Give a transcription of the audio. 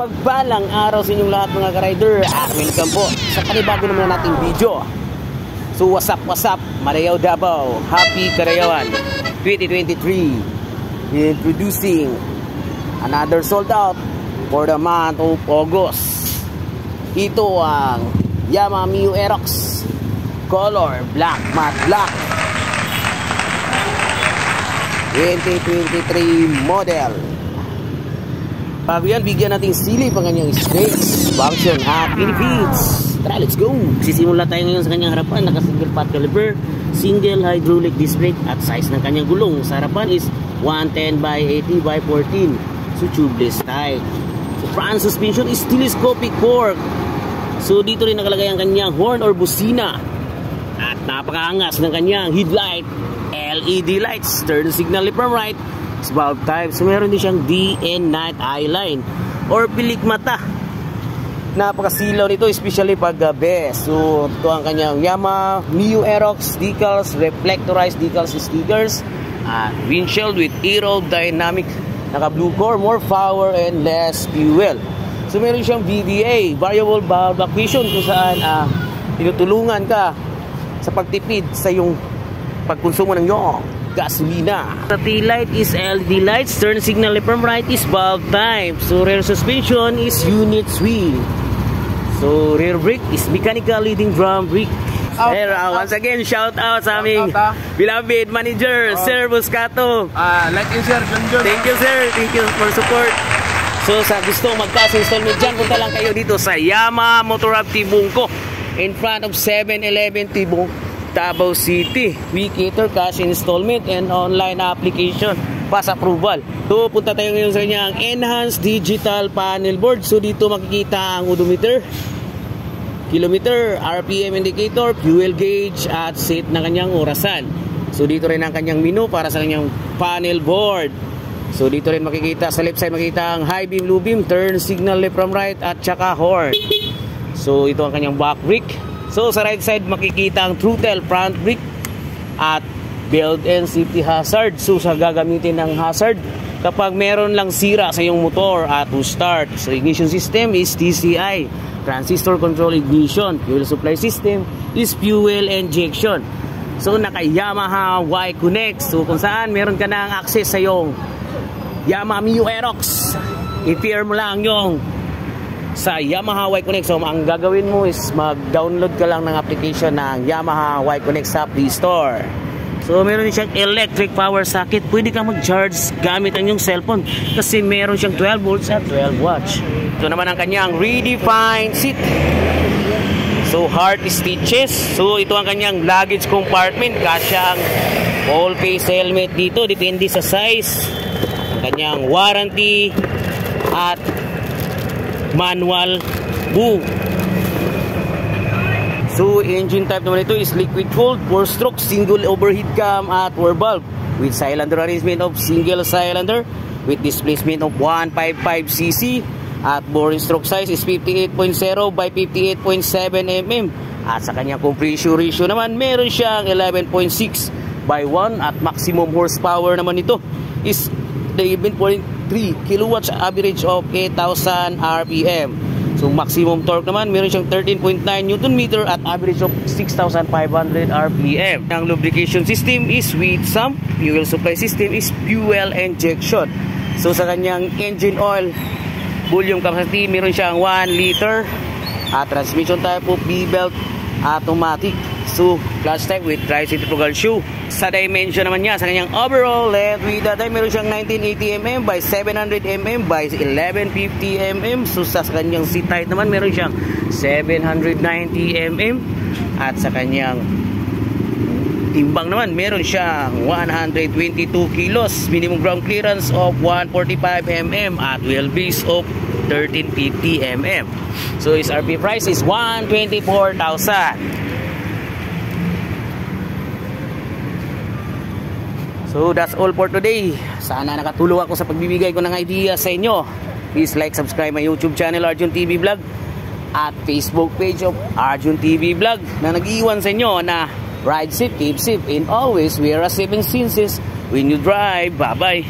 Pagpalang araw sa inyong lahat mga ka-rider at welcome po sa panibago naman nating video. So what's up, Marayaw Davao, Happy Karayawan 2023. Introducing another sold out for the month of August. Ito ang Yamaha Mio Aerox color black matte black 2023 model. Bago yan, bigyan natin silip ang kanyang specs, function at benefits. Tara, let's go! Sisimula tayo ngayon sa kanyang harapan. Naka-single pot caliber, single hydraulic disc brake at size ng kanyang gulong. Sa harapan is 110 by 80 by 14. So tubeless type. So front suspension is telescopic fork. So dito rin nakalagay ang kanyang horn or busina. At napakaangas ng kanyang headlight, LED lights, turn signal from right, valve type. So meron din siyang day and night eye line or pilik mata. Napakasilaw nito, especially pag gabi. So ito ang kanyang Yamaha Mio Aerox decals, reflectorized decals stickers, windshield with aerodynamic, naka blue core, more power and less fuel. So meron siyang VVA, variable valve vision, kung saan tinutulungan ka sa pagtipid sa yung pagkonsumo ng iyong gasolina. The tail light is LED lights, turn signal from right is valve type. So rear suspension is unit swing. So rear brake is mechanical leading drum brake. Once again, shout out sa aming beloved manager, Sir Buscato. Like and share, John. Thank you, sir. Thank you for support. So sa gusto magkas installment dyan, punta lang kayo dito sa Yamaha Motor Hub Tibungko in front of 7-Eleven Tibong, Davao City. We cater cash installment and online application pass approval. So punta tayo ngayon sa kanyang enhanced digital panel board. So dito makikita ang odometer, kilometer, RPM indicator, fuel gauge at set ng kanyang orasan. So dito rin ang kanyang menu para sa kanyang panel board. So dito rin makikita sa left side, makikita ang high beam, low beam, turn signal left from right at saka horn. So ito ang kanyang back brake. So sa right side makikita ang throttle, front brake at belt and safety hazard. So sa gagamitin ng hazard kapag meron lang sira sa iyong motor at to start. So ignition system is TCI, transistor control ignition. Fuel supply system is fuel injection. So naka Yamaha Y Connect. So kung saan meron ka na ang access sa iyong Yamaha Mio Aerox, i-pair mo lang yung sa Yamaha Y Connect. So ang gagawin mo is mag-download ka lang ng application ng Yamaha Y Connect sa Play Store. So meron din siyang electric power socket. Pwede kang mag-charge gamit ang iyong cellphone kasi meron siyang 12 volts at 12 watts. Ito naman ang kanyang redefined seat. So heart stitches. So ito ang kanyang luggage compartment. Kasya ang all face helmet dito, depende sa size. Ang kanyang warranty at manual boom. So engine type naman ito is liquid cooled, 4-stroke, single overheat cam at 4 valve with cylinder arrangement of single cylinder with displacement of 155cc at boring stroke size is 58.0 by 58.7 mm. At sa kanyang compression ratio naman meron siyang 11.6 by 1 at maximum horsepower naman ito is 11.3 kilowatts, average of 8,000 RPM. So maximum torque naman meron siyang 13.9 Newton meter at average of 6,500 RPM. Ang lubrication system is with sump. Fuel supply system is fuel injection. So sa kanyang engine oil volume capacity meron siyang 1 liter at transmission type of B-belt automatic. So clutch type with tri-centrifugal shoe. Sa dimension naman niya, sa kanyang overall length with that meron siyang 1980 mm by 700 mm by 1150 mm. So sa kanyang seat height naman meron siyang 790 mm at sa kanyang timbang naman meron siyang 122 kilos, minimum ground clearance of 145 mm at wheelbase of 1350 mm. So his RP price is 124,000. So that's all for today. Sana nakatulong ako sa pagbibigay ko ng idea sa inyo. Please like, subscribe my YouTube channel Arjun TV Vlog at Facebook page of Arjun TV Vlog na nag-iwan sa inyo na ride safe, keep safe, and always wear a saving senses when you drive. Bye bye.